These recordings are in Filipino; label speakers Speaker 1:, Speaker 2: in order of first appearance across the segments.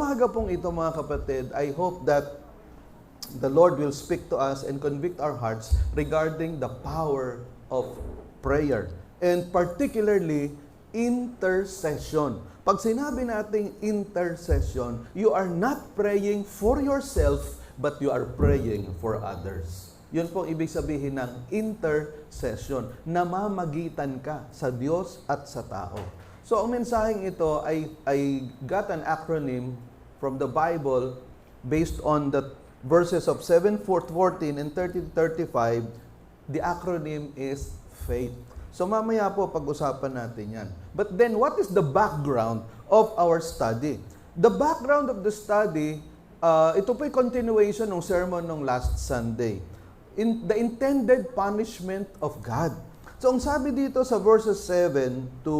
Speaker 1: umaga pong ito mga kapatid, I hope that the Lord will speak to us and convict our hearts regarding the power of prayer. And particularly, intercession. Pag sinabi nating intercession, you are not praying for yourself, but you are praying for others. Yun pong ibig sabihin ng intercession. Namamagitan ka sa Diyos at sa tao. So, ang mensaheng ito, I got an acronym from the Bible based on the verses of 7:14 and 30-35. The acronym is FAITH. So, mamaya po pag-usapan natin yan. But then, what is the background of our study? The background of the study, ito po yung continuation ng sermon ng last Sunday. The intended punishment of God. So, ang sabi dito sa verses 7 to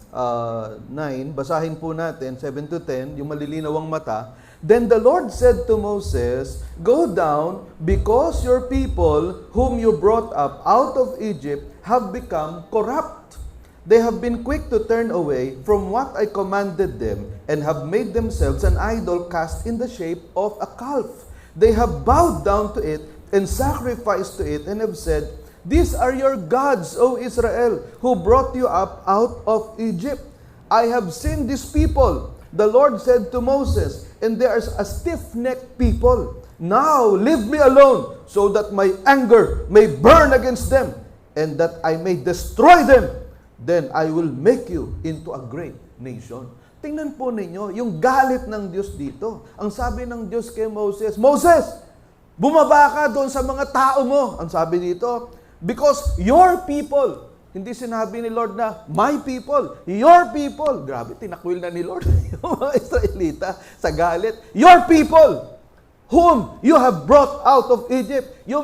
Speaker 1: 9, basahin po natin, 7 to 10, yung malilinawang mata. Then the Lord said to Moses, "Go down, because your people, whom you brought up out of Egypt, have become corrupt. They have been quick to turn away from what I commanded them, and have made themselves an idol cast in the shape of a calf. They have bowed down to it, and sacrificed to it, and have said, 'These are your gods, O Israel, who brought you up out of Egypt.' I have seen these people," the Lord said to Moses, "and they are a stiff-necked people. Now leave me alone, so that my anger may burn against them, and that I may destroy them. Then I will make you into a great nation." Tingnan po ninyo, yung galit ng Diyos dito. Ang sabi ng Diyos kay Moses, "Moses, bumaba ka doon sa mga tao mo." Ang sabi dito, "Because your people," hindi sinabi ni Lord na, "my people," your people. Grabe, tinakwil na ni Lord yung mga Israelita sa galit. "Your people, whom you have brought out of Egypt." Yung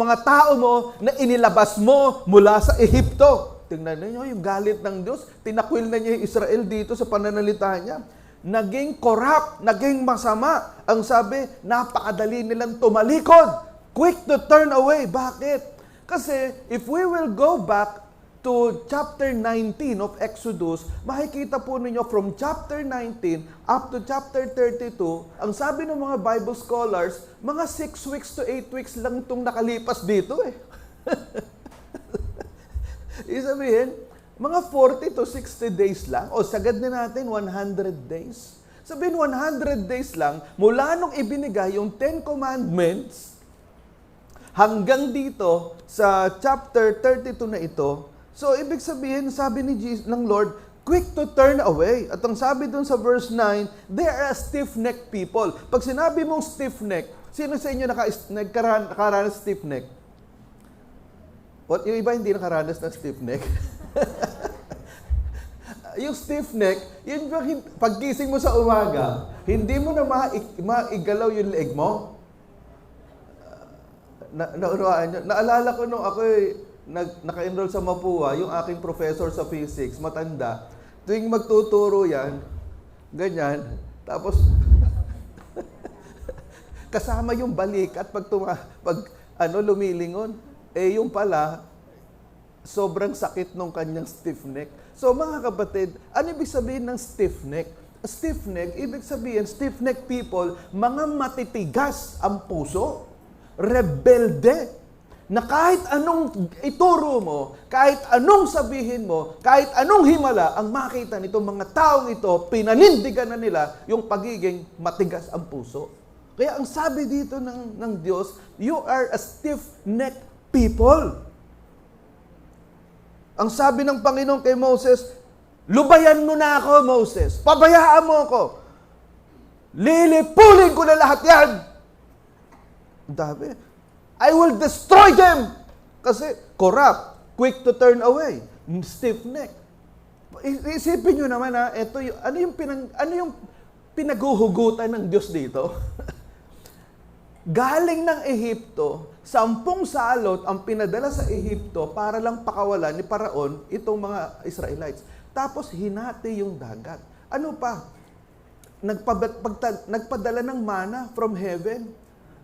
Speaker 1: mga tao mo na inilabas mo mula sa Ehipto. Tingnan niyo yung galit ng Diyos. Tinakwil na niya yung Israel dito sa pananalita niya. Naging corrupt, naging masama. Ang sabi, napakadali nilang tumalikod. Quick to turn away. Bakit? Kasi if we will go back to chapter 19 of Exodus, makikita po ninyo from chapter 19 up to chapter 32, ang sabi ng mga Bible scholars, mga 6 weeks to 8 weeks lang itong nakalipas dito eh. Ibig sabihin, mga 40 to 60 days lang, o sagad na natin 100 days. Sabihin 100 days lang, mula nung ibinigay yung 10 Commandments, hanggang dito sa chapter 32 na ito. So, ibig sabihin, sabi ng Lord, quick to turn away. At ang sabi dun sa verse 9, they are a stiff-necked people. Pag sinabi mong stiff-neck, sino sa inyo nakaranas stiff-neck? What, yung iba hindi nakaranas ng stiff-neck? Yung stiff-neck, yun pagkising mo sa umaga, hindi mo na maigalaw yung leeg mo. Naunawaan nyo. Naalala ko nung ako naka-enroll sa Mapua, yung aking professor sa physics, matanda, tuwing magtuturo yan, ganyan, tapos kasama yung balikat pag lumilingon. Yung pala, sobrang sakit nung kanyang stiff neck. So mga kapatid, ano ibig sabihin ng stiff neck? Stiff neck, ibig sabihin, stiff neck people, mga matitigas ang puso, rebelde, na kahit anong ituro mo, kahit anong sabihin mo, kahit anong himala, ang makita nitong mga taong ito, pinanindigan na nila yung pagiging matigas ang puso. Kaya ang sabi dito ng Diyos, you are a stiff-necked people. Ang sabi ng Panginoon kay Moses, lubayan mo na ako, Moses. Pabayaan mo ako. Lilipulin ko na lahat yan. Dabi, I will destroy them. Kasi corrupt, quick to turn away, stiff-neck. Isipin nyo naman ito, ano yung pinaghuhugutan ng Diyos dito? Galing ng Ehipto, 10 salot ang pinadala sa Ehipto para lang pakawalan ni Paraon itong mga Israelites. Tapos hinati yung dagat. Ano pa? Nagpadala ng mana from heaven.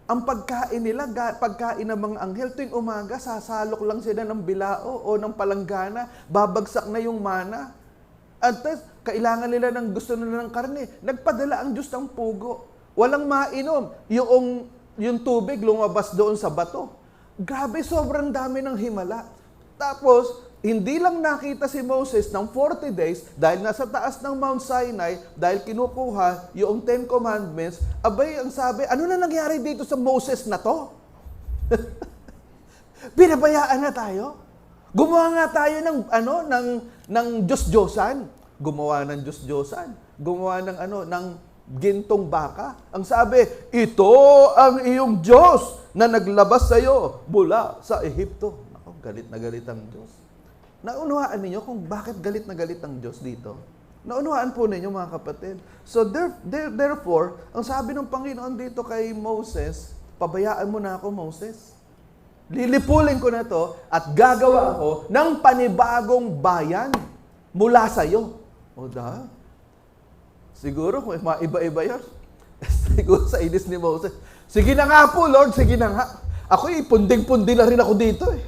Speaker 1: Ang pagkain nila, pagkain ng mga anghel, tuwing umaga, sasalok lang sila ng bilao o ng palanggana, babagsak na yung mana. At Kailangan nila gusto nila ng karne. Nagpadala ang Diyos ng pugo. Walang mainom. Yung tubig lumabas doon sa bato. Grabe, sobrang dami ng himala. Tapos, hindi lang nakita si Moses ng 40 days dahil nasa taas ng Mount Sinai, dahil kinukuha yung 10 Commandments, abay, ang sabi, ano na nangyari dito sa Moses na to? Binabayaan na tayo? Gumawa nga tayo ng Diyos-Diyosan. Gumawa ng Diyos-Diyosan. Gumawa ng gintong baka. Ang sabi, ito ang iyong Diyos na naglabas sa iyo mula sa Ehipto. Ako, galit na galit ang Diyos. Naunawaan ninyo kung bakit galit na galit ang Diyos dito? Naunawaan po ninyo, mga kapatid. So therefore, ang sabi ng Panginoon dito kay Moses, pabayaan mo na ako, Moses. Lilipulin ko na to at gagawa ako ng panibagong bayan mula sa iyo. O da? Siguro kung maiba-iba yun. Siguro sa inis ni Moses. Sige na nga po, Lord, sige na nga. Ako punding-pundi na rin ako dito eh.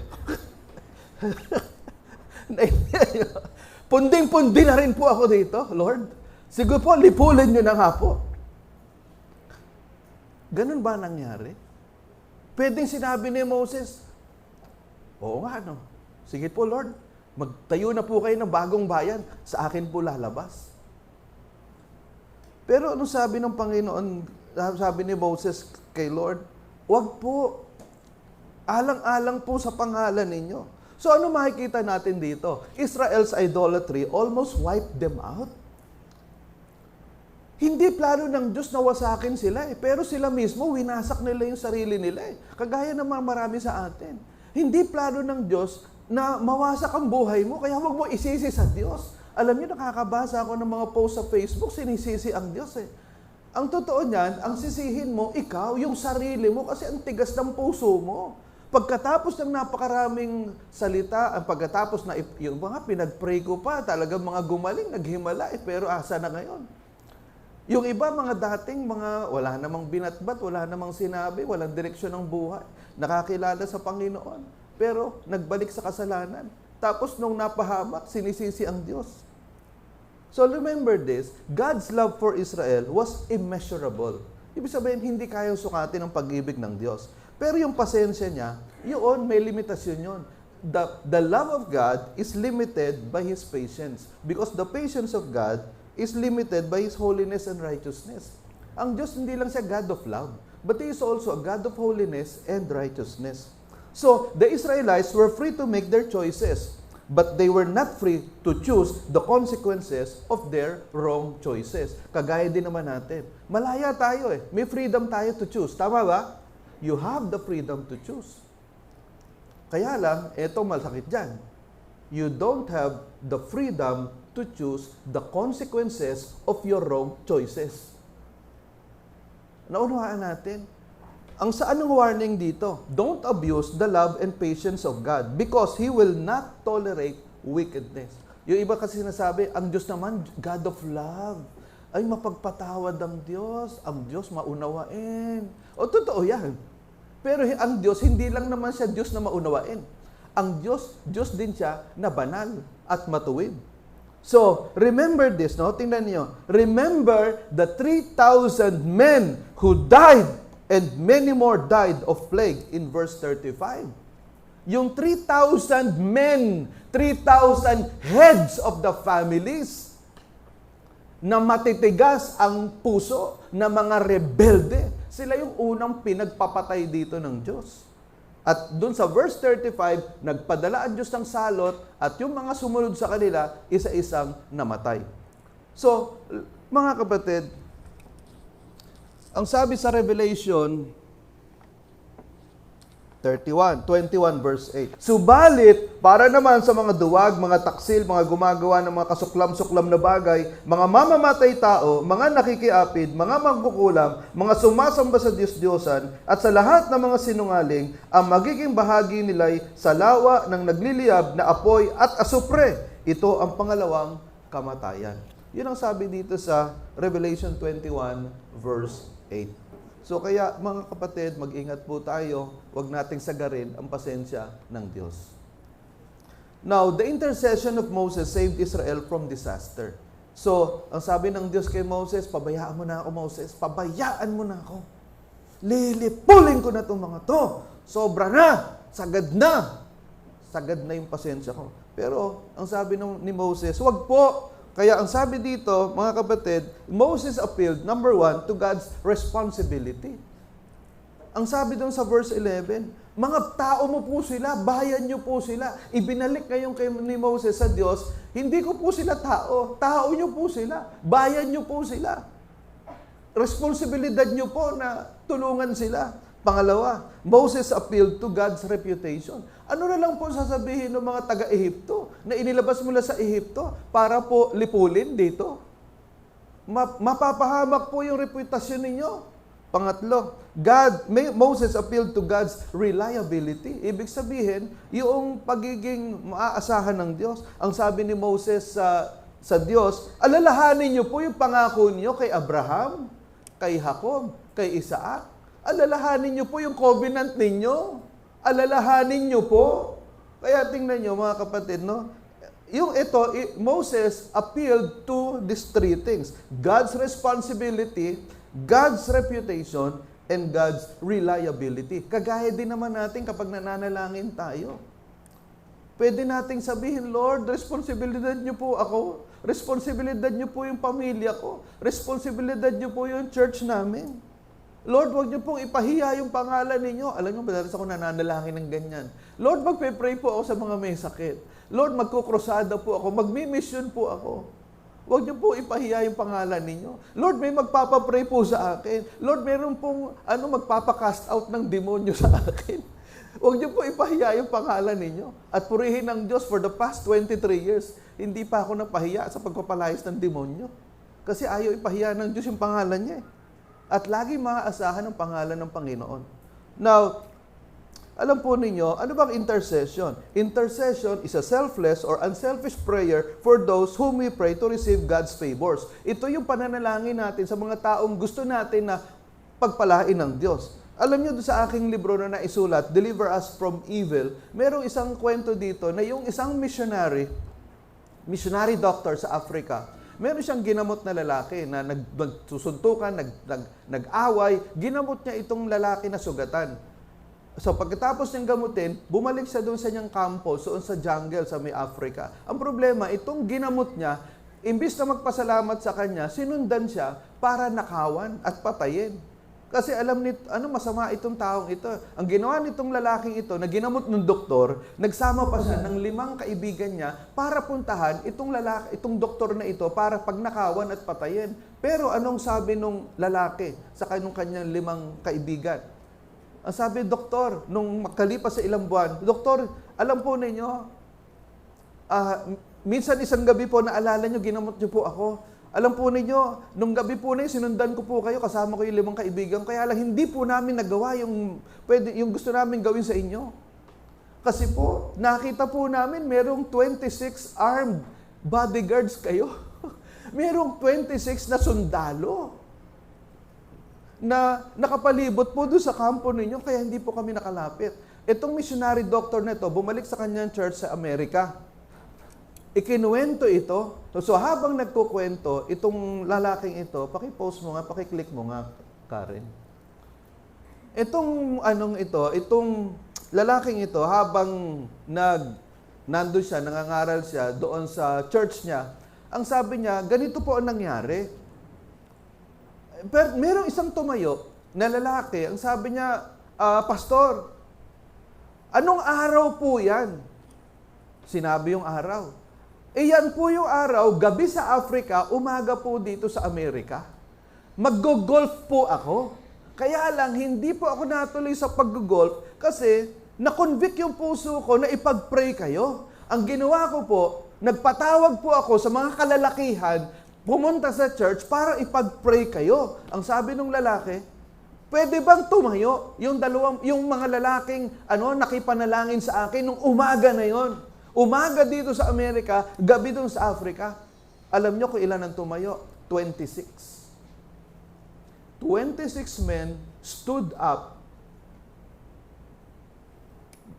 Speaker 1: Punding-pundi na rin po ako dito, Lord. Siguro po, lipulin nyo na nga po. Ganun ba nangyari? Pwedeng sinabi ni Moses, oo nga, no? Sige po, Lord, magtayo na po kayo ng bagong bayan, sa akin po lalabas. Pero ano sabi ng Panginoon, sabi ni Moses kay Lord, wag po, alang-alang po sa pangalan ninyo. So ano makikita natin dito? Israel's idolatry almost wiped them out. Hindi plano ng Diyos na wasakin sila pero sila mismo winasak nila yung sarili nila Kagaya ng marami sa atin. Hindi plano ng Diyos na mawasak ang buhay mo, kaya huwag mo isisi sa Diyos. Alam niyo, nakakabasa ako ng mga post sa Facebook, sinisisi ang Diyos Ang totoo niyan, ang sisihin mo, ikaw, yung sarili mo, kasi ang tigas ng puso mo. Pagkatapos ng napakaraming salita, pagkatapos na yung mga pinag-pray ko pa, talagang mga gumaling, naghimala, pero asa na ngayon? Yung iba, mga dating, wala namang binatbat, wala namang sinabi, walang direksyon ng buhay, nakakilala sa Panginoon, pero nagbalik sa kasalanan. Tapos nung napahamak, sinisisi ang Diyos. So remember this, God's love for Israel was immeasurable. Ibig sabihin, hindi kayang sukatin ang pag-ibig ng Diyos. Pero yung pasensya niya, yun, may limitasyon yun. The love of God is limited by His patience. Because the patience of God is limited by His holiness and righteousness. Ang Diyos hindi lang siya God of love, but He is also a God of holiness and righteousness. So, the Israelites were free to make their choices, but they were not free to choose the consequences of their wrong choices. Kagaya din naman natin. Malaya tayo May freedom tayo to choose. Tama ba? You have the freedom to choose. Kaya lang, eto masakit dyan. You don't have the freedom to choose the consequences of your wrong choices. Naunawaan natin. Anong warning dito? Don't abuse the love and patience of God because He will not tolerate wickedness. Yung iba kasi sinasabi, ang Diyos naman, God of love. Ay, mapagpatawad ang Diyos maunawain. O, totoo yan. Pero ang Diyos, hindi lang naman siya Diyos na maunawain. Ang Diyos din siya na banal at matuwid. So, remember this, no? Tingnan niyo. Remember the 3,000 men who died and many more died of plague in verse 35. Yung 3,000 men, 3,000 heads of the families na matitigas ang puso na mga rebelde. Sila yung unang pinagpapatay dito ng Diyos. At dun sa verse 35, nagpadala ang Diyos ng salot at yung mga sumunod sa kanila, isa-isang namatay. So, mga kapatid, ang sabi sa Revelation 21 verse 8. Subalit, para naman sa mga duwag, mga taksil, mga gumagawa ng mga kasuklam-suklam na bagay, mga mamamatay tao, mga nakikiapid, mga mangkukulam, mga sumasamba sa Diyos-Diyosan, at sa lahat ng mga sinungaling, ang magiging bahagi nila'y sa lawa ng nagliliyab na apoy at asupre. Ito ang pangalawang kamatayan. Yun ang sabi dito sa Revelation 21 verse 8. So kaya mga kapatid, mag-ingat po tayo, huwag nating sagarin ang pasensya ng Diyos. Now, the intercession of Moses saved Israel from disaster. So, ang sabi ng Diyos kay Moses, pabayaan mo na ako, Moses. Pabayaan mo na ako. Lilipulin ko na itong mga to. Sobra na. Sagad na. Sagad na yung pasensya ko. Pero, ang sabi ni Moses, wag po. Kaya ang sabi dito, mga kapatid, Moses appealed, number 1, to God's responsibility. Ang sabi doon sa verse 11, mga tao mo po sila, bayan nyo po sila. Ibinalik ngayon ni Moses sa Diyos, hindi ko po sila tao, tao nyo po sila, bayan nyo po sila. Responsibilidad nyo po na tulungan sila. Pangalawa, Moses appealed to God's reputation. Ano na lang po sasabihin ng mga taga-Ehipto na inilabas mula sa Ehipto para po lipulin dito? Mapapahamak po yung reputasyon ninyo. Pangatlo, Moses appealed to God's reliability. Ibig sabihin, yung pagiging maaasahan ng Diyos. Ang sabi ni Moses sa Diyos, alalahanin niyo po yung pangako niyo kay Abraham, kay Jacob, kay Isaac. Alalahanin niyo po yung covenant ninyo. Alalahanin niyo po. Kaya tingnan niyo mga kapatid, no? Moses appealed to these three things. God's responsibility, God's reputation, and God's reliability. Kagaya din naman natin kapag nananalangin tayo. Pwede nating sabihin, Lord, responsibilidad niyo po ako. Responsibilidad niyo po yung pamilya ko. Responsibilidad niyo po yung church namin. Lord, wag niyo pong ipahiya yung pangalan ninyo. Alam niyo, madalas ako nananalangin ng ganyan. Lord, magpe-pray po ako sa mga may sakit. Lord, magkukrusada po ako. Magmi-mission po ako. Wag niyo po ipahiya yung pangalan ninyo. Lord, may magpapapray po sa akin. Lord, meron pong magpapacast out ng demonyo sa akin. Wag niyo po ipahiya yung pangalan ninyo. At purihin ng Diyos for the past 23 years, hindi pa ako napahiya sa pagpapalayas ng demonyo. Kasi ayaw ipahiya ng Diyos yung pangalan niya. At lagi maaasahan ang pangalan ng Panginoon. Now, alam po ninyo, ano bang intercession? Intercession is a selfless or unselfish prayer for those whom we pray to receive God's favors. Ito yung pananalangin natin sa mga taong gusto natin na pagpalain ng Diyos. Alam niyo, sa aking libro na naisulat, Deliver Us from Evil, merong isang kwento dito na yung isang missionary doctor sa Africa, meron siyang ginamot na lalaki na nagsusuntukan, nag-away, ginamot niya itong lalaki na sugatan. So pagkatapos niyang gamutin, bumalik siya doon sa niyang kampo, doon sa jungle sa may Africa. Ang problema, itong ginamot niya, imbis na magpasalamat sa kanya, sinundan siya para nakawan at patayin. Kasi alam nito, masama itong taong ito. Ang ginawa nitong lalaking ito, na ginamot ng doktor, nagsama pa siya ng 5 kaibigan niya para puntahan itong doktor na ito para pagnakawan at patayin. Pero anong sabi nung lalaki sa kanyang 5 kaibigan? Ang sabi, doktor, nung makalipas sa ilang buwan, doktor, alam po ninyo, minsan isang gabi po, naalala nyo, ginamot nyo po ako. Alam po ninyo, nung gabi po na yun, sinundan ko po kayo, kasama ko yung 5 kaibigan, kaya lang hindi po namin nagawa yung gusto namin gawin sa inyo. Kasi po, nakita po namin, merong 26 armed bodyguards kayo. Merong 26 na sundalo na nakapalibot po doon sa kampo ninyo, kaya hindi po kami nakalapit. Itong missionary doctor na ito, bumalik sa kanyang church sa Amerika. Ikinuwento ito. So habang nagkukwento, itong lalaking ito, paki-post mo nga, paki-click mo nga, Karen. Itong lalaking ito, habang nandun siya, nangangaral siya doon sa church niya, ang sabi niya, ganito po ang nangyari. Pero merong isang tumayo na lalaki, ang sabi niya, Pastor, anong araw po yan? Sinabi yung araw. Yan po yung araw, gabi sa Africa, umaga po dito sa Amerika. Mag-golf po ako. Kaya lang, hindi po ako natuloy sa pag-golf kasi na-convict yung puso ko na ipag-pray kayo. Ang ginawa ko po, nagpatawag po ako sa mga kalalakihan, pumunta sa church para ipag-pray kayo. Ang sabi ng lalaki, pwede bang tumayo yung mga lalaking nakipanalangin sa akin nung umaga na yon? Umaga dito sa Amerika, gabi doon sa Africa. Alam nyo kung ilan ang tumayo? 26. 26 men stood up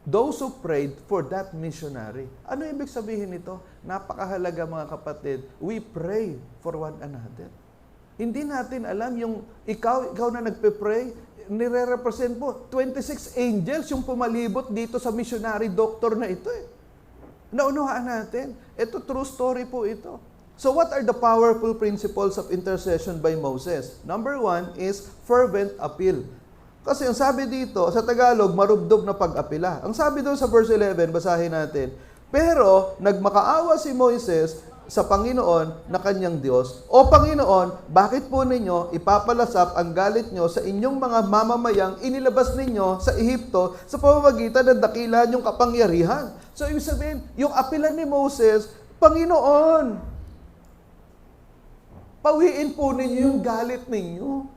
Speaker 1: those who prayed for that missionary. Ano ibig sabihin nito? Napakahalaga mga kapatid. We pray for one another. Hindi natin alam yung ikaw na nagpe-pray, nire-represent mo 26 angels yung pumalibot dito sa missionary doctor na ito eh. Naunawaan natin. Ito, true story po ito. So what are the powerful principles of intercession by Moses? Number 1 is fervent appeal. Kasi ang sabi dito, sa Tagalog, marubdob na pag-apila. Ang sabi doon sa verse 11, basahin natin, pero nagmakaawa si Moises sa Panginoon na kanyang Diyos. O Panginoon, bakit po ninyo ipapalasap ang galit nyo sa inyong mga mamamayang inilabas ninyo sa Ehipto sa pamamagitan ng dakila niyong kapangyarihan? So, ibig sabihin, yung apilan ni Moses, Panginoon, pawiin po ninyo yung galit ninyo.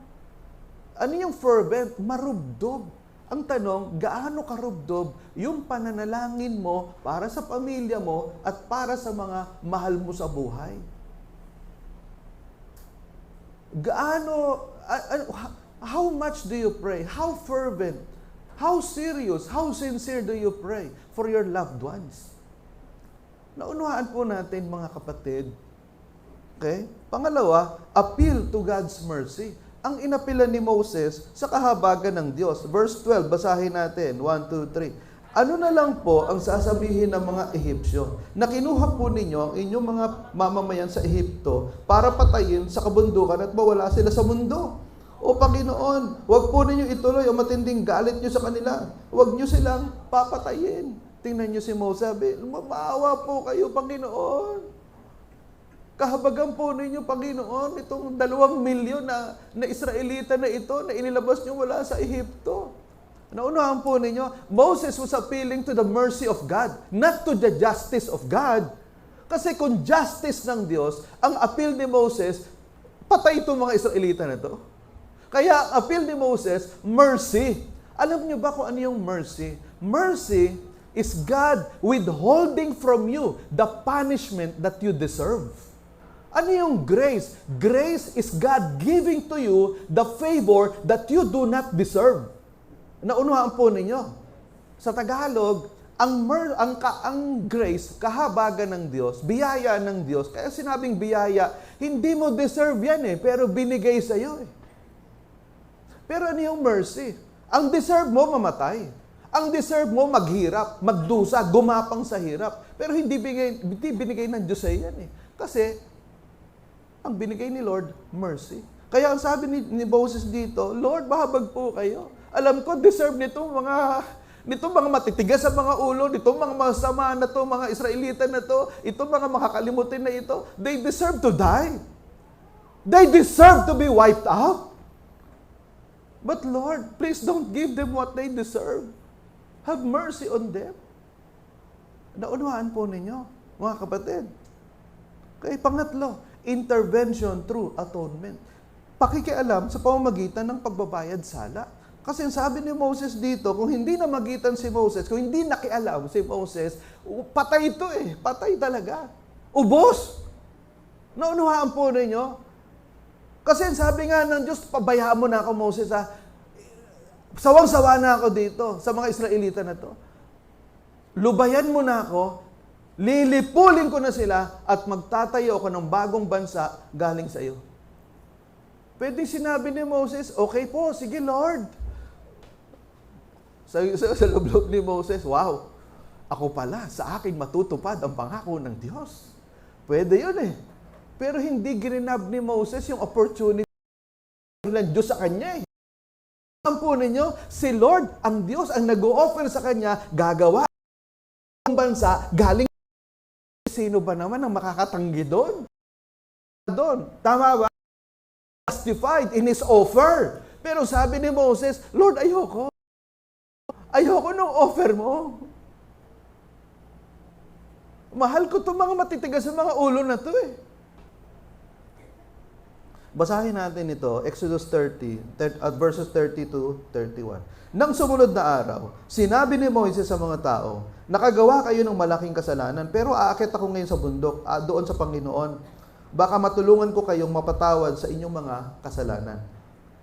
Speaker 1: Ano yung fervent? Marubdob. Ang tanong, gaano karubdob yung pananalangin mo para sa pamilya mo at para sa mga mahal mo sa buhay? Gaano, how much do you pray? How fervent? How serious? How sincere do you pray for your loved ones? Naunawaan po natin mga kapatid. Okay? Pangalawa, appeal to God's mercy. Ang inapilan ni Moses sa kahabagan ng Diyos. Verse 12, basahin natin. 1, 2, 3. Ano na lang po ang sasabihin ng mga Ehipsyo na kinuha po ninyo ang inyong mga mamamayan sa Ehipto para patayin sa kabundukan at mawala sila sa mundo? O Panginoon, huwag po ninyo ituloy ang matinding galit nyo sa kanila. Huwag nyo silang papatayin. Tingnan nyo si Moses, sabi, maawa po kayo, Panginoon. Kahabagan po ninyo, Panginoon, itong 2 milyon na Israelita na ito na inilabas nyo wala sa Ehipto. Naunahan po ninyo, Moses was appealing to the mercy of God, not to the justice of God. Kasi kung justice ng Diyos, ang appeal ni Moses, patay itong mga Israelita na ito. Kaya ang appeal ni Moses, mercy. Alam niyo ba kung ano yung mercy? Mercy is God withholding from you the punishment that you deserve. Ano yung grace? Grace is God giving to you the favor that you do not deserve. Naunuhan po ninyo. Sa Tagalog, ang grace, kahabagan ng Diyos, biyaya ng Diyos. Kaya sinabing biyaya, hindi mo deserve yan pero binigay sa iyo Pero ano yung mercy? Ang deserve mo mamatay. Ang deserve mo maghirap, magdusa, gumapang sa hirap. Pero hindi binigay ng Diyos sa yan Kasi ang binigay ni Lord, mercy. Kaya ang sabi ni Moses dito, Lord, mahabag po kayo. Alam ko, deserve nitong mga matitigas sa mga ulo, nitong mga masama na to, mga Israelita na to, itong mga makakalimutin na ito, they deserve to die. They deserve to be wiped out. But Lord, please don't give them what they deserve. Have mercy on them. Naunawaan po ninyo, mga kapatid. Okay, pangatlo, intervention through atonement. Pakikialam sa pamamagitan ng pagbabayad sala. Kasi ang sabi ni Moses dito, kung hindi na magitan si Moses, kung hindi nakialam si Moses, patay ito patay talaga. Ubos! Naunuhaan po ninyo? Kasi ang sabi nga ng Diyos, pabayaan mo na ako Moses Sawang-sawa na ako dito sa mga Israelita na to. Lubayan mo na ako, lilipulin ko na sila at magtatayo ako ng bagong bansa galing sa iyo. Pwede sinabi ni Moses, okay po, sige Lord. Sa loob ni Moses, wow, ako pala, sa akin matutupad ang pangako ng Diyos. Pwede yun Pero hindi ginanab ni Moses yung opportunity ng Diyos sa kanya Alam po ninyo, si Lord, ang Diyos, ang nag-o-offer sa kanya, gagawa ng bansa galing. Sino ba naman ang makakatanggi doon? Tama ba? Justified in his offer. Pero sabi ni Moses, Lord, ayoko. Ayoko nung offer mo. Mahal ko itong mga matitigas sa mga ulo na ito Basahin natin ito, Exodus 30, verses 30 to 31. Nang sumunod na araw, sinabi ni Moises sa mga tao, nakagawa kayo ng malaking kasalanan, pero aakit ako ngayon sa bundok, doon sa Panginoon. Baka matulungan ko kayong mapatawad sa inyong mga kasalanan.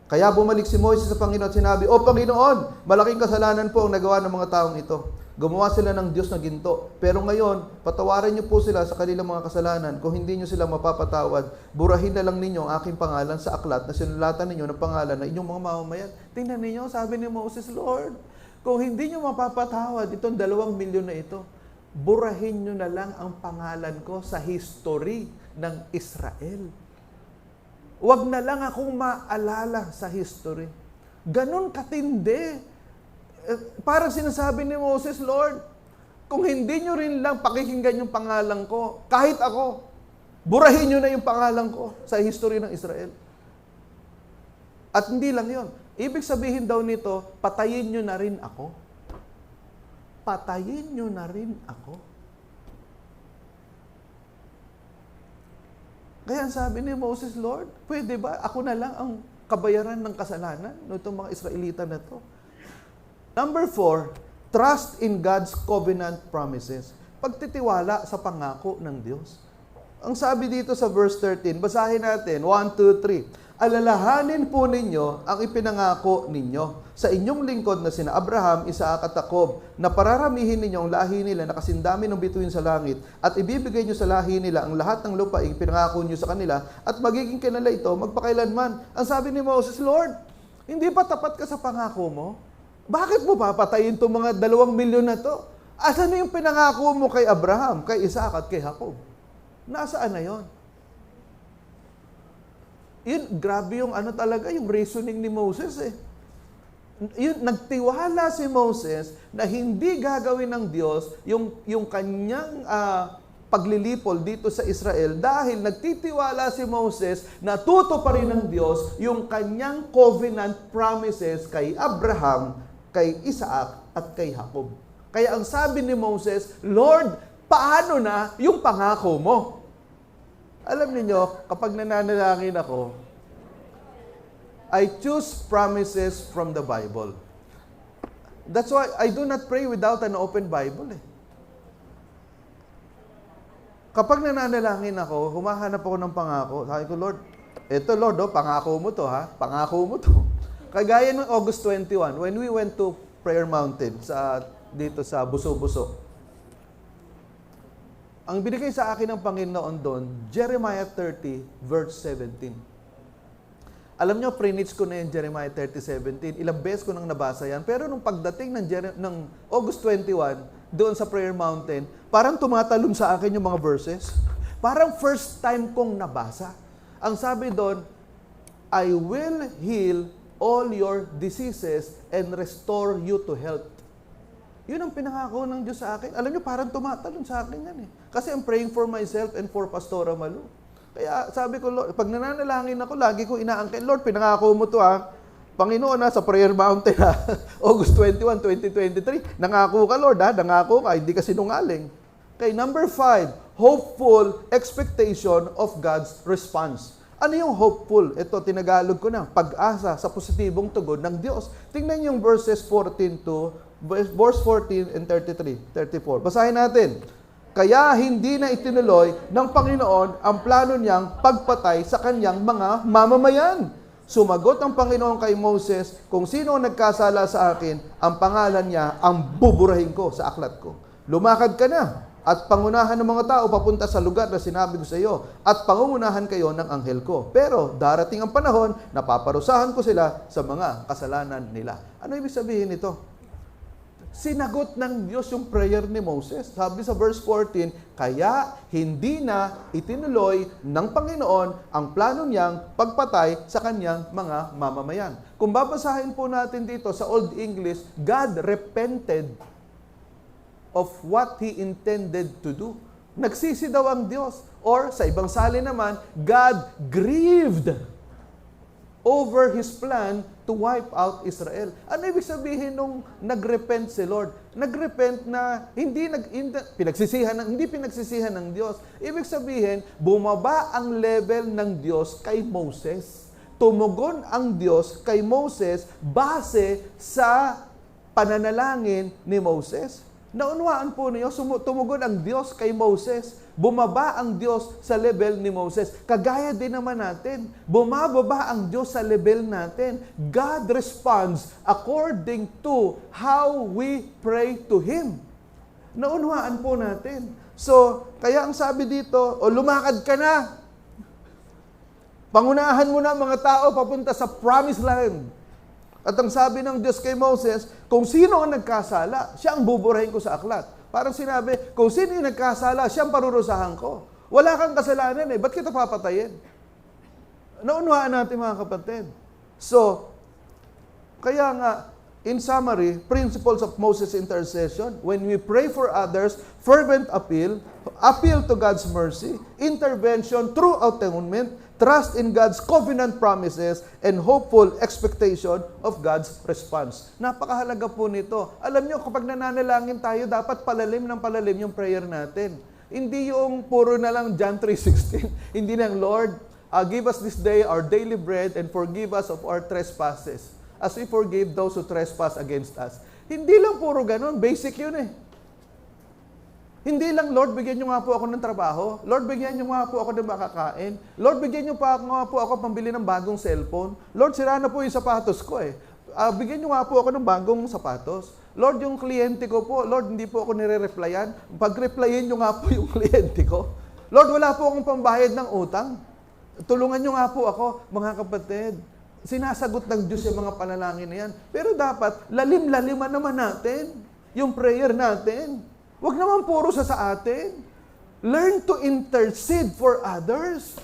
Speaker 1: Kaya bumalik si Moises sa Panginoon at sinabi, O Panginoon, malaking kasalanan po ang nagawa ng mga taong ito. Gumawa sila ng Diyos na ginto. Pero ngayon, patawarin niyo po sila sa kanilang mga kasalanan. Kung hindi niyo sila mapapatawad, burahin na lang ninyo ang aking pangalan sa aklat na sinulatan ninyo ng pangalan ng inyong mga mamamayan. Tingnan ninyo, sabi ni Moses, Lord, kung hindi niyo mapapatawad itong 2 milyon na ito, burahin niyo na lang ang pangalan ko sa history ng Israel. Huwag na lang akong maalala sa history. Ganon katindi. Parang sinasabi ni Moses, Lord, kung hindi nyo rin lang pakikinggan yung pangalan ko, kahit ako, burahin nyo na yung pangalan ko sa history ng Israel. At hindi lang yon. Ibig sabihin daw nito, patayin nyo na rin ako. Patayin nyo na rin ako. Kaya sabi ni Moses, Lord, pwede ba ako na lang ang kabayaran ng kasalanan ng itong mga Israelita na to? Number 4, trust in God's covenant promises. Pagtitiwala sa pangako ng Diyos. Ang sabi dito sa verse 13, basahin natin, 1, 2, 3. Alalahanin po ninyo ang ipinangako ninyo sa inyong lingkod na sina Abraham, Isaac at Jacob, na pararamihin ninyo ang lahi nila na kasindami ng bituin sa langit, at ibibigay nyo sa lahi nila ang lahat ng lupaing pinangako nyo sa kanila, at magiging kanila ito magpakailanman. Ang sabi ni Moses, Lord, hindi pa tapat ka sa pangako mo? Bakit mo papatayin itong mga 2 milyon na to? Asan na yung pinangako mo kay Abraham, kay Isaac at kay Jacob? Nasaan na yon? Yun, grabe yung talaga, yung reasoning ni Moses eh. Yun, nagtiwala si Moses na hindi gagawin ng Diyos yung kanyang paglilipol dito sa Israel dahil nagtitiwala si Moses na tutuparin ng Diyos yung kanyang covenant promises kay Abraham, kay Isaac at kay Jacob. Kaya ang sabi ni Moses, Lord, paano na yung pangako mo? Alam niyo, kapag nananalangin ako, I choose promises from the Bible. That's why I do not pray without an open Bible eh. Kapag nananalangin ako, humahanap ako ng pangako. Sabi ko, Lord, eto Lord, pangako mo to ha, pangako mo to. Kagaya ng August 21, when we went to Prayer Mountain, dito sa Buso-Buso, ang binigay sa akin ng Panginoon doon, Jeremiah 30, verse 17. Alam nyo, pre-nits ko na yung Jeremiah 30:17. Ilang beses ko nang nabasa yan. Pero nung pagdating ng August 21, doon sa Prayer Mountain, parang tumatalon sa akin yung mga verses. Parang first time kong nabasa. Ang sabi doon, I will heal all your diseases and restore you to health. Yun ang pinangako ng Diyos sa akin. Alam nyo, parang tumatalon sa akin yan eh. Kasi I'm praying for myself and for Pastora Malu. Kaya sabi ko, Lord, pag nananalangin ako, lagi ko inaangkin, Lord, pinangako mo to ha. Panginoon sa Prayer Mountain August 21, 2023. Nangako ka, Lord nangako ka, hindi ka sinungaling. Okay, number 5, hopeful expectation of God's response. Ano yung hopeful? Ito, tinagalog ko na, pag-asa sa positibong tugon ng Diyos. Tingnan yung verse 14 and 34. Basahin natin. Kaya hindi na itinuloy ng Panginoon ang plano niyang pagpatay sa kanyang mga mamamayan. Sumagot ang Panginoon kay Moses, kung sino ang nagkasala sa akin, ang pangalan niya ang buburahin ko sa aklat ko. Lumakad ka na at pangunahan ng mga tao papunta sa lugar na sinabi ko sa iyo at pangungunahan kayo ng anghel ko. Pero darating ang panahon na paparusahan ko sila sa mga kasalanan nila. Ano ibig sabihin nito? Sinagot ng Diyos yung prayer ni Moses. Sabi sa verse 14, kaya hindi na itinuloy ng Panginoon ang plano niyang pagpatay sa kanyang mga mamamayan. Kung babasahin po natin dito sa Old English, God repented of what He intended to do. Nagsisi daw ang Diyos. Or sa ibang salin naman, God grieved over His plan to wipe out Israel. Ano ibig sabihin nung nagrepent si Lord? Nagrepent na hindi pinagsisihan ng Diyos. Ibig sabihin, bumaba ang level ng Diyos kay Moses. Tumugon ang Diyos kay Moses base sa pananalangin ni Moses. Naunawaan po niyo, tumugon ang Diyos kay Moses. Bumaba ang Diyos sa level ni Moses. Kagaya din naman natin. Bumababa ang Diyos sa level natin. God responds according to how we pray to Him. Naunawaan po natin. So, kaya ang sabi dito, o lumakad ka na. Pangunahan mo na mga tao papunta sa promised land. At ang sabi ng Diyos kay Moses, kung sino ang nagkasala, siya ang buburahin ko sa aklat. Parang sinabi, kung sino yung nagkasala, siya ang parurusahan ko. Wala kang kasalanan ba't kita papatayin? Naunawaan natin mga kapatid. So, kaya nga, in summary, principles of Moses' intercession, when we pray for others, fervent appeal to God's mercy, intervention through atonement, trust in God's covenant promises, and hopeful expectation of God's response. Napakahalaga po nito. Alam nyo, kapag nananalangin tayo, dapat palalim ng palalim yung prayer natin. Hindi yung puro na lang John 3:16. Hindi lang, Lord, give us this day our daily bread and forgive us of our trespasses as we forgive those who trespass against us. Hindi lang puro ganun. Basic yun Hindi lang, Lord, bigyan nyo nga po ako ng trabaho. Lord, bigyan nyo nga po ako ng makakain. Lord, bigyan nyo nga po ako pambili ng bagong cellphone. Lord, sira na po yung sapatos ko bigyan nyo nga po ako ng bagong sapatos. Lord, yung kliyente ko po, Lord, hindi po ako nire-replyan. Pag-replyin nyo nga po yung kliyente ko. Lord, wala po akong pambayad ng utang. Tulungan nyo nga po ako, mga kapatid. Sinasagot ng Diyos yung mga panalangin na yan. Pero dapat, lalim-laliman naman natin yung prayer natin. Huwag naman puro sa atin. Learn to intercede for others.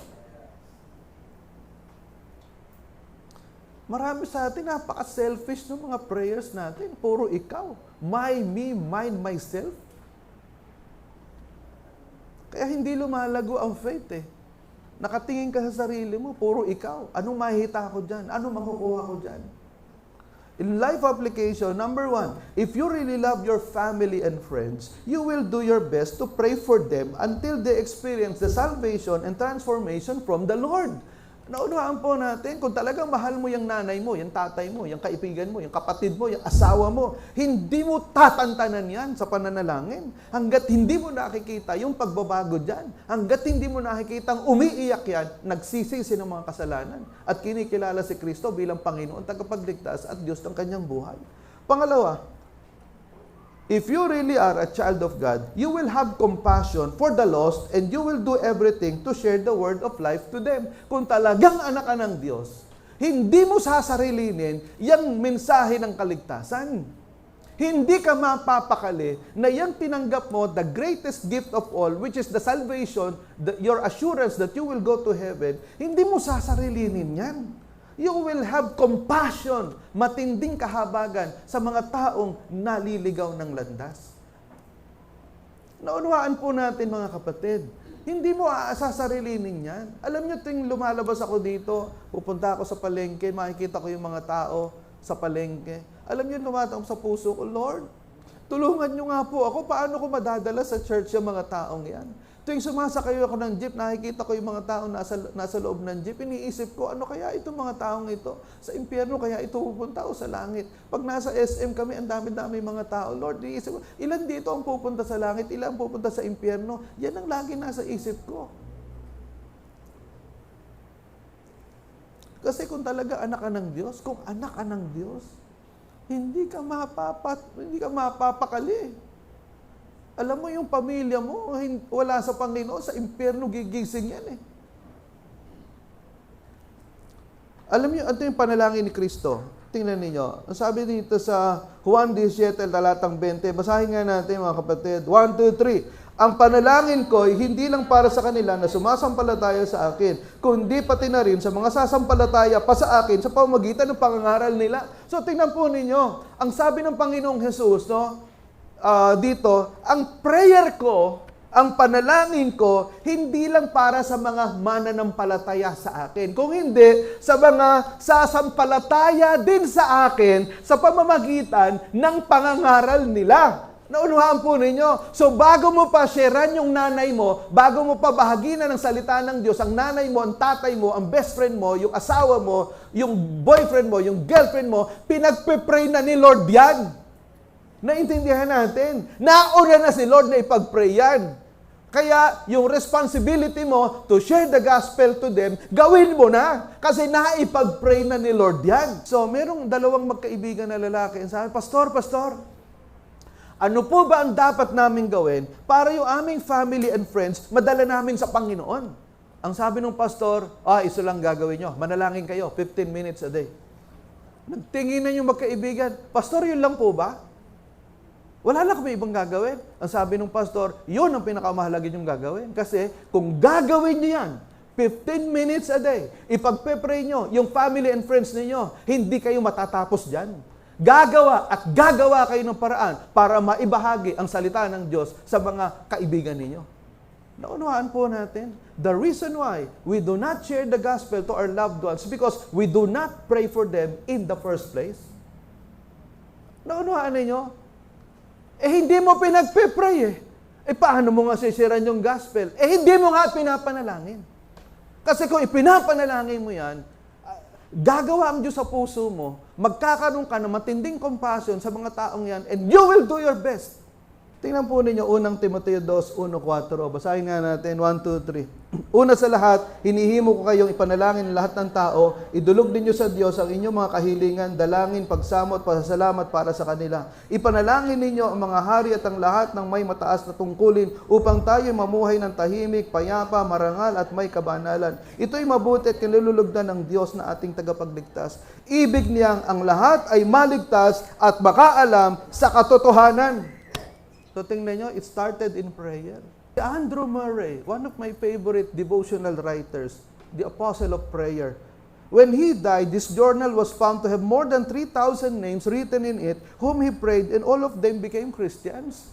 Speaker 1: Marami sa atin, napaka-selfish ng mga prayers natin. Puro ikaw. My, me, mine, myself. Kaya hindi lumalago ang faith Nakatingin ka sa sarili mo, puro ikaw. Anong mahita ko dyan? Anong makukuha ko dyan? In life application, number 1, if you really love your family and friends, you will do your best to pray for them until they experience the salvation and transformation from the Lord. Naunawaan po natin, kung talagang mahal mo yung nanay mo, yung tatay mo, yung kaibigan mo, yung kapatid mo, yung asawa mo, hindi mo tatantanan yan sa pananalangin. Hanggat hindi mo nakikita yung pagbabago dyan, hanggat hindi mo nakikita ang umiiyak yan, nagsisisi ng mga kasalanan, at kinikilala si Kristo bilang Panginoon, tagapagligtas at Diyos ng kanyang buhay. Pangalawa, if you really are a child of God, you will have compassion for the lost and you will do everything to share the word of life to them. Kung talagang anak ka ng Diyos, hindi mo sasarilinin yung mensahe ng kaligtasan. Hindi ka mapapakali na yung tinanggap mo, the greatest gift of all, which is the salvation, your assurance that you will go to heaven, hindi mo sasarilinin yan. You will have compassion, matinding kahabagan sa mga taong naliligaw ng landas. Naunawaan po natin mga kapatid, hindi mo sasarilinin yan. Alam nyo, ting lumalabas ako dito, pupunta ako sa palengke, makikita ko yung mga tao sa palengke. Alam nyo, lumatang sa puso ko, Lord, tulungan nyo nga po ako, paano ko madadala sa church yung mga taong yan? Tuwing sumasakay ako ng jeep, nakikita ko yung mga taong nasa loob ng jeep, iniisip ko, ano kaya itong mga taong ito? Sa impyerno kaya ito pupunta o sa langit? Pag nasa SM kami, ang dami-dami mga tao. Lord, iniisip ko, ilan dito ang pupunta sa langit? Ilan ang pupunta sa impyerno? Yan ang lagi nasa isip ko. Kasi kung talaga anak ka ng Diyos, kung anak ka ng Diyos, hindi ka mapapakali. Alam mo, yung pamilya mo, wala sa Panginoon, sa impyerno gigising yan Alam niyo, ito yung panalangin ni Kristo. Tingnan niyo. Ang sabi dito sa Juan 17, talatang 20, basahin nga natin mga kapatid. 1, 2, 3. Ang panalangin ko ay hindi lang para sa kanila na sumasampalataya sa akin, kundi pati na rin sa mga sasampalataya pa sa akin sa pamamagitan ng pangangaral nila. So tingnan po ninyo, ang sabi ng Panginoong Jesus, dito, ang prayer ko, ang panalangin ko, hindi lang para sa mga mananampalataya sa akin. Kung hindi, sa mga sasampalataya din sa akin sa pamamagitan ng pangangaral nila. Naunuhaan po ninyo. So bago mo pa sharean yung nanay mo, bago mo pa bahaginan ng salita ng Diyos, ang nanay mo, ang tatay mo, ang best friend mo, yung asawa mo, yung boyfriend mo, yung girlfriend mo, pinagpe-pray na ni Lord yan. Naintindihan natin. Nauna na si Lord na ipag-pray yan. Kaya yung responsibility mo to share the gospel to them, gawin mo na. Kasi naipag-pray na ni Lord yan. So, merong dalawang magkaibigan na lalaki. Sabi, Pastor, Ano po ba ang dapat namin gawin para yung aming family and friends madala namin sa Panginoon? Ang sabi ng pastor, isa lang gagawin nyo. Manalangin kayo, 15 minutes a day. Nagtinginan yung magkaibigan, Pastor, yun lang po ba? Wala na kami ibang gagawin. Ang sabi ng pastor, yun ang pinakamahalaga yung gagawin. Kasi kung gagawin nyo yan, 15 minutes a day, ipagpe-pray nyo, yung family and friends ninyo, hindi kayo matatapos dyan. Gagawa at gagawa kayo ng paraan para maibahagi ang salita ng Diyos sa mga kaibigan ninyo. Naunawaan po natin, the reason why we do not share the gospel to our loved ones because we do not pray for them in the first place. Naunawaan ninyo? Hindi mo pinagpe-pray paano mo nga sisiran yung gospel? Hindi mo nga pinapanalangin. Kasi kung ipinapanalangin mo yan, gagawa ang Diyos sa puso mo, magkakaroon ka ng matinding compassion sa mga taong yan, and you will do your best. Tingnan po ninyo, unang Timoteo 2, 1, 4. Basahin nga natin, 1, 2, 3. Una sa lahat, hinihimo ko kayong ipanalangin ng lahat ng tao, idulog ninyo sa Diyos ang inyong mga kahilingan, dalangin, pagsamo at pasasalamat para sa kanila. Ipanalangin ninyo ang mga hari at ang lahat ng may mataas na tungkulin upang tayo mamuhay ng tahimik, payapa, marangal at may kabanalan. Ito'y mabuti at kinululugdan ng Diyos na ating tagapagligtas. Ibig niyang ang lahat ay maligtas at makaalam sa katotohanan. So tingnan nyo, it started in prayer. Andrew Murray, one of my favorite devotional writers, the apostle of prayer. When he died, this journal was found to have more than 3,000 names written in it, whom he prayed, and all of them became Christians.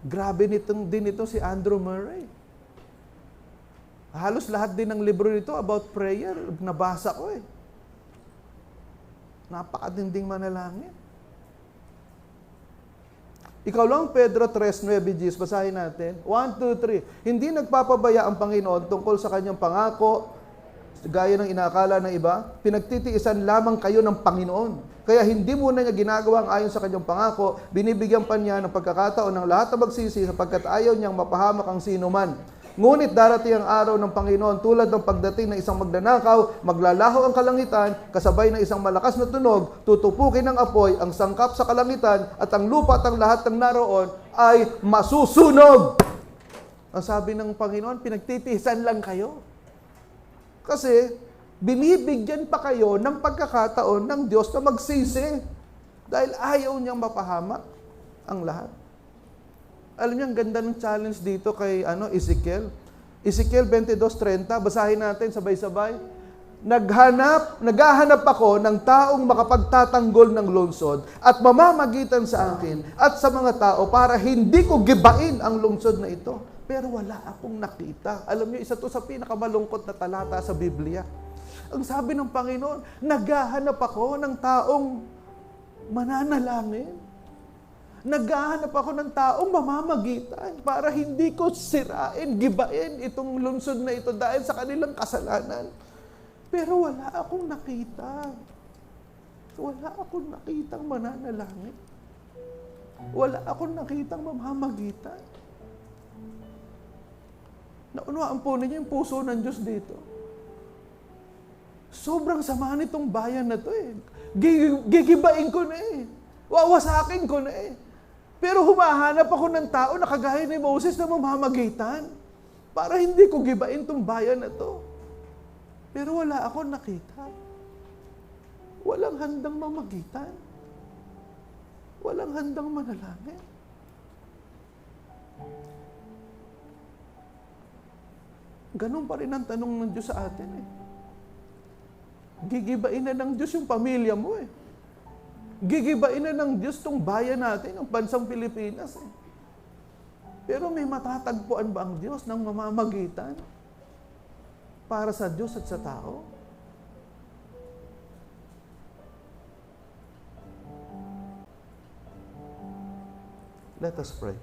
Speaker 1: Grabe din ito si Andrew Murray. Halos lahat din ng libro nito about prayer, nabasa ko Napakatinding manalangin. Ikaw lang, Pedro 3:9, basahin natin. 1, 2, 3. Hindi nagpapabaya ang Panginoon tungkol sa kanyang pangako, gaya ng inakala ng iba, pinagtitiisan lamang kayo ng Panginoon. Kaya hindi muna niya ginagawa ang ayon sa kanyang pangako, binibigyan pa niya ng pagkakataon ng lahat na magsisi sapagkat ayaw niyang mapahamak ang sino man. Ngunit darating ang araw ng Panginoon tulad ng pagdating ng isang magnanakaw, maglalaho ang kalangitan, kasabay ng isang malakas na tunog, tutupukin ng apoy ang sangkap sa kalangitan at ang lupa at ang lahat ng naroon ay masusunog. Ang sabi ng Panginoon, pinagtitiisan lang kayo. Kasi binibigyan pa kayo ng pagkakataon ng Diyos na magsisi dahil ayaw niyang mapahamak ang lahat. Alam niyo, ang ganda ng challenge dito kay Ezekiel. Ezekiel 22:30, basahin natin sabay-sabay. Naghahanap ako ng taong makapagtatanggol ng lungsod at mamamagitan sa akin at sa mga tao para hindi ko gibain ang lungsod na ito. Pero wala akong nakita. Alam niyo, isa to sa pinakamalungkot na talata sa Biblia. Ang sabi ng Panginoon, naghahanap ako ng taong mananalangin. Naghahanap ako ng taong mamamagitan para hindi ko sirain, gibain itong lungsod na ito dahil sa kanilang kasalanan. Pero wala akong nakita. Wala akong nakitang mananalangin. Wala akong nakitang mamamagitan. Naunawaan po ninyo yung puso ng Diyos dito. Sobrang sama nitong bayan na to Gigibain ko na Wawasakin ko na Pero humahanap ako ng tao na kagaya ni Moses na mamamagitan para hindi ko gibain tong bayan na to. Pero wala akong nakita. Walang handang mamagitan. Walang handang manalangin. Ganun pa rin ang tanong ng Diyos sa atin Gigibain na ng Diyos yung pamilya mo Gigibain na ng Diyos tong bayan natin, ang bansang Pilipinas Pero may matatagpuan ba ang Diyos ng mamamagitan para sa Diyos at sa tao? Let us pray.